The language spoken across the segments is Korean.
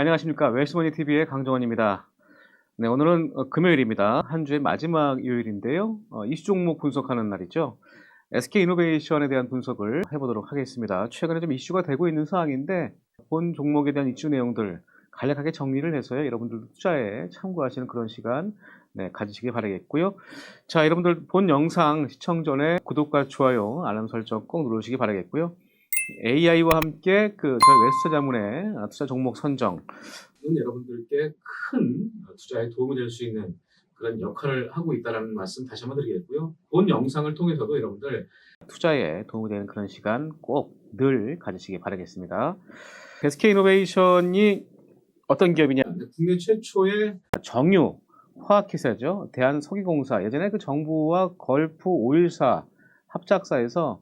안녕하십니까. 웰스머니TV의 강정원입니다. 네, 오늘은 금요일입니다. 한 주의 마지막 요일인데요. 이슈 종목 분석하는 날이죠. SK이노베이션에 대한 분석을 해보도록 하겠습니다. 최근에 좀 이슈가 되고 있는 사항인데 본 종목에 대한 이슈 내용들 간략하게 정리를 해서요. 여러분들 투자에 참고하시는 그런 시간 가지시길 바라겠고요. 자, 여러분들 본 영상 시청 전에 구독과 좋아요, 알람 설정 꼭 누르시기 바라겠고요. AI와 함께 저희 웨스트 자문의 투자 종목 선정 여러분들께 큰 투자에 도움이 될 수 있는 그런 역할을 하고 있다는 말씀 다시 한번 드리겠고요. 본 영상을 통해서도 여러분들 투자에 도움이 되는 그런 시간 꼭 늘 가지시기 바라겠습니다. SK이노베이션이 어떤 기업이냐? 국내 최초의 정유 화학회사죠. 대한석유공사. 예전에 그 정부와 걸프 오일사 합작사에서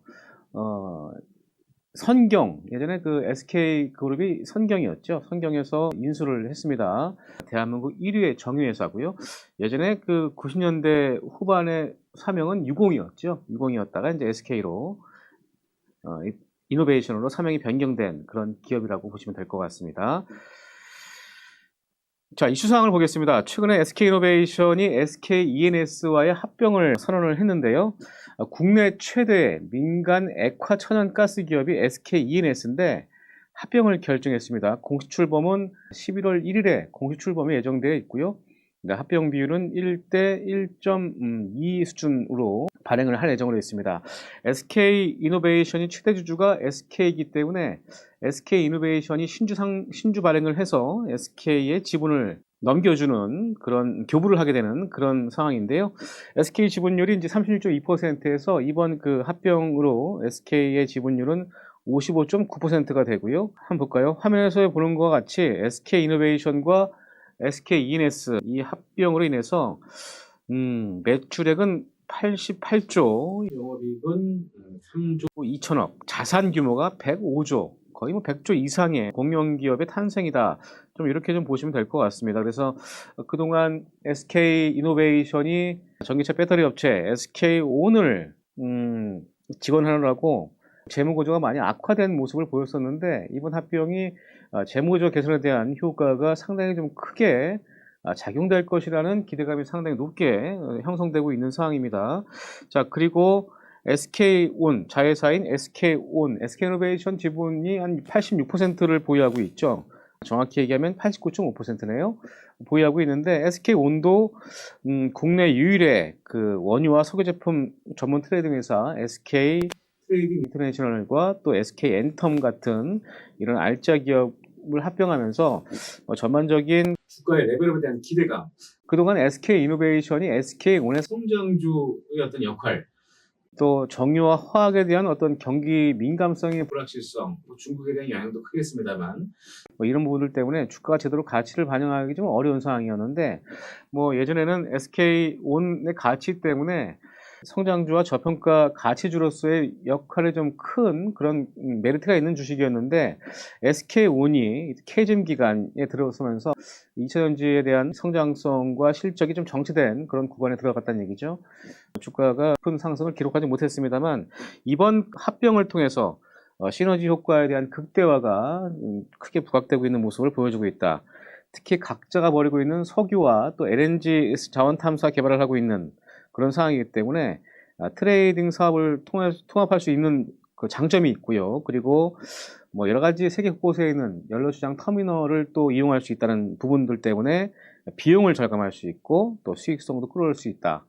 선경, 예전에 그 SK그룹이 선경이었죠. 선경에서 인수를 했습니다. 대한민국 1위의 정유회사고요. 예전에 그 90년대 후반의 사명은 유공이었죠. 유공이었다가 이제 SK로 이노베이션으로 사명이 변경된 그런 기업이라고 보시면 될 것 같습니다. 자, 이슈사항을 보겠습니다. 최근에 SK이노베이션이 SKENS와의 합병을 선언을 했는데요. 국내 최대 민간 액화 천연가스 기업이 SKENS인데 합병을 결정했습니다. 공시 출범은 11월 1일에 공시 출범이 예정되어 있고요. 합병 비율은 1대 1.2 수준으로 발행을 할 예정으로 있습니다. SK이노베이션이 최대 주주가 SK이기 때문에 SK이노베이션이 신주 발행을 해서 SK의 지분을 넘겨주는 그런 교부를 하게 되는 그런 상황인데요. SK 지분율이 이제 36.2%에서 이번 그 합병으로 SK의 지분율은 55.9%가 되고요. 한번 볼까요? 화면에서 보는 것과 같이 SK이노베이션과 SKENS 이 합병으로 인해서 매출액은 88조, 영업이익은 3조 2천억, 자산 규모가 105조, 거의 뭐 100조 이상의 공룡기업의 탄생이다. 좀 이렇게 좀 보시면 될 것 같습니다. 그래서 그동안 SK이노베이션이 전기차 배터리 업체 SK온을 지원하느라고 재무구조가 많이 악화된 모습을 보였었는데 이번 합병이 재무구조 개선에 대한 효과가 상당히 좀 크게 작용될 것이라는 기대감이 상당히 높게 형성되고 있는 상황입니다. 자, 그리고 SK온, 자회사인 SK온, SK이노베이션 지분이 한 86%를 보유하고 있죠. 정확히 얘기하면 89.5%네요. 보유하고 있는데 SK온도 국내 유일의 그 원유와 석유 제품 전문 트레이딩 회사 SK 트레이딩 인터내셔널과 또 SK 엔텀 같은 이런 알짜 기업을 합병하면서 전반적인 주가의 레벨업에 대한 기대감, 그동안 SK이노베이션이 SK온의 성장주의 어떤 역할, 또 정유와 화학에 대한 어떤 경기 민감성의 불확실성, 중국에 대한 영향도 크겠습니다만 이런 부분들 때문에 주가가 제대로 가치를 반영하기 좀 어려운 상황이었는데 예전에는 SK온의 가치 때문에 성장주와 저평가 가치주로서의 역할이 좀 큰 그런 메리트가 있는 주식이었는데 SK온이 캐즘 기간에 들어서면서 2차전지에 대한 성장성과 실적이 좀 정체된 그런 구간에 들어갔다는 얘기죠. 주가가 큰 상승을 기록하지 못했습니다만 이번 합병을 통해서 시너지 효과에 대한 극대화가 크게 부각되고 있는 모습을 보여주고 있다. 특히 각자가 벌이고 있는 석유와 또 LNG 자원 탐사 개발을 하고 있는 그런 상황이기 때문에 트레이딩 사업을 통합할 수 있는 그 장점이 있고요. 그리고 여러 가지 세계 곳곳에 있는 연료시장 터미널을 또 이용할 수 있다는 부분들 때문에 비용을 절감할 수 있고 또 수익성도 끌어올 수 있다.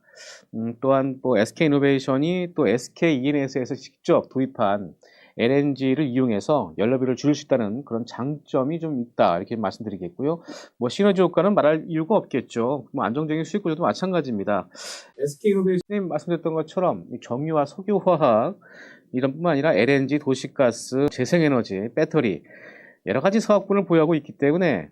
또한 SK이노베이션이 또 SKENS에서 직접 도입한 LNG를 이용해서 연료비를 줄일 수 있다는 그런 장점이 좀 있다. 이렇게 말씀드리겠고요. 시너지 효과는 말할 이유가 없겠죠. 안정적인 수익 구조도 마찬가지입니다. SK이노베이션이 말씀드렸던 것처럼 정유와 석유화학 이런 뿐만 아니라 LNG, 도시가스, 재생에너지, 배터리 여러 가지 사업군을 보유하고 있기 때문에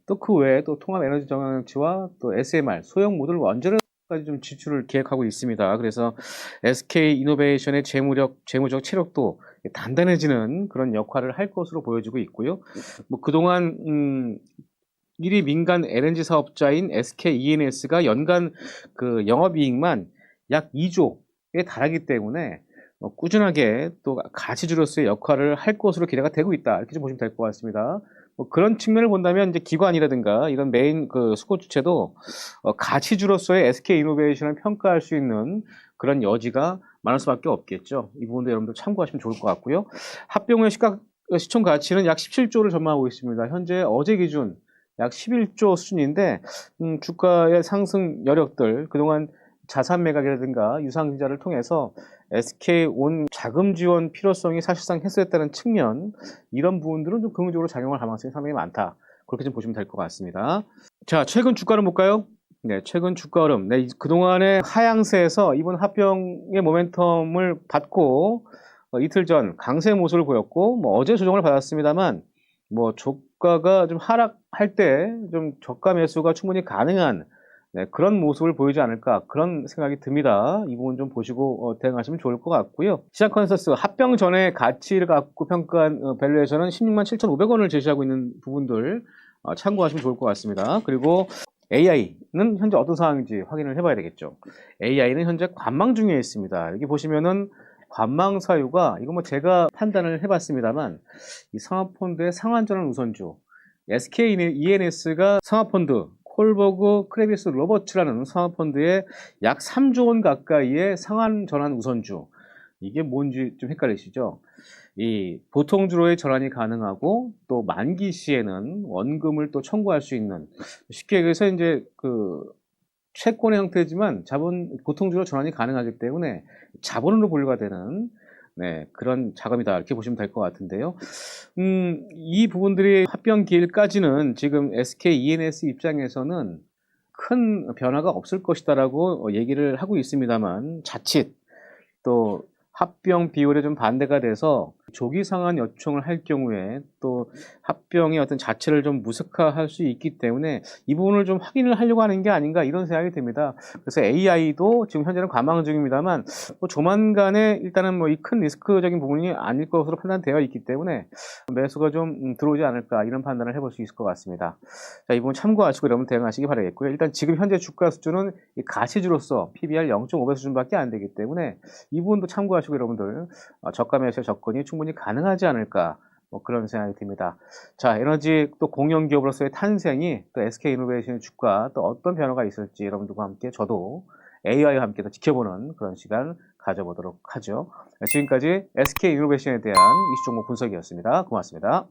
또 그 외에 또 통합에너지 정화장치와 또 SMR, 소형 모듈 원전까지 좀 지출을 계획하고 있습니다. 그래서 SK이노베이션의 재무적 체력도 단단해지는 그런 역할을 할 것으로 보여지고 있고요. 그동안 1위 민간 LNG 사업자인 SKENS가 연간 그 영업이익만 약 2조에 달하기 때문에 꾸준하게 또 가치주로서의 역할을 할 것으로 기대가 되고 있다. 이렇게 좀 보시면 될 것 같습니다. 뭐 그런 측면을 본다면 이제 기관이라든가 이런 메인 그 수고 주체도 가치주로서의 SK 이노베이션을 평가할 수 있는 그런 여지가 많을 수밖에 없겠죠. 이 부분도 여러분들 참고하시면 좋을 것 같고요. 합병 후 시총 가치는 약 17조를 전망하고 있습니다. 현재 어제 기준 약 11조 수준인데 주가의 상승 여력들 그동안 자산 매각이라든가 유상증자를 통해서 SK 온 자금 지원 필요성이 사실상 해소됐다는 측면 이런 부분들은 좀 긍정적으로 작용할 가능성이 상당히 많다. 그렇게 좀 보시면 될 것 같습니다. 자, 최근 주가를 볼까요? 네, 최근 주가 흐름. 네, 그동안의 하향세에서 이번 합병의 모멘텀을 받고 이틀 전 강세 모습을 보였고 뭐 어제 조정을 받았습니다만 뭐 주가가 좀 하락할 때 좀 저가 매수가 충분히 가능한 네, 그런 모습을 보이지 않을까 그런 생각이 듭니다. 이 부분 좀 보시고 대응하시면 좋을 것 같고요. 시장 컨센서스 합병 전에 가치를 갖고 평가한 밸류에이션은 16만 7,500원을 제시하고 있는 부분들 참고하시면 좋을 것 같습니다. 그리고 AI는 현재 어떤 상황인지 확인을 해봐야 되겠죠. AI는 현재 관망 중에 있습니다. 여기 보시면은 관망 사유가 이거 뭐 제가 판단을 해봤습니다만 이 상하펀드의 상한전환 우선주 SK ENS가 상하펀드 콜버그 크레비스 로버츠라는 상하펀드의 약 3조 원 가까이의 상한 전환 우선주 이게 뭔지 좀 헷갈리시죠? 이 보통주로의 전환이 가능하고 또 만기 시에는 원금을 또 청구할 수 있는 쉽게 얘기해서 이제 그 채권의 형태지만 보통주로 전환이 가능하기 때문에 자본으로 분류가 되는 네, 그런 자금이다 이렇게 보시면 될 것 같은데요. 이 부분들이 합병 기일까지는 지금 SK ENS 입장에서는 큰 변화가 없을 것이다라고 얘기를 하고 있습니다만 자칫 또 합병 비율에 좀 반대가 돼서 조기 상한 요청을 할 경우에 또 합병의 어떤 자체를 좀 무색화할 수 있기 때문에 이 부분을 좀 확인을 하려고 하는 게 아닌가 이런 생각이 듭니다. 그래서 AI도 지금 현재는 관망 중입니다만 뭐 조만간에 일단은 뭐 이 큰 리스크적인 부분이 아닐 것으로 판단되어 있기 때문에 매수가 좀 들어오지 않을까 이런 판단을 해볼 수 있을 것 같습니다. 자, 이 부분 참고하시고 여러분 대응하시기 바라겠고요. 일단 지금 현재 주가 수준은 이 가치주로서 PBR 0.5배 수준밖에 안 되기 때문에 이 부분도 참고하시고 여러분들 저가 매수의 접근이 충분히 가능하지 않을까 뭐 그런 생각이 듭니다. 자, 에너지 또 공영 기업으로서의 탄생이 또 SK이노베이션의 주가 또 어떤 변화가 있을지 여러분들과 함께 저도 AI와 함께 또 지켜보는 그런 시간 가져보도록 하죠. 지금까지 SK이노베이션에 대한 이슈 정보 분석이었습니다. 고맙습니다.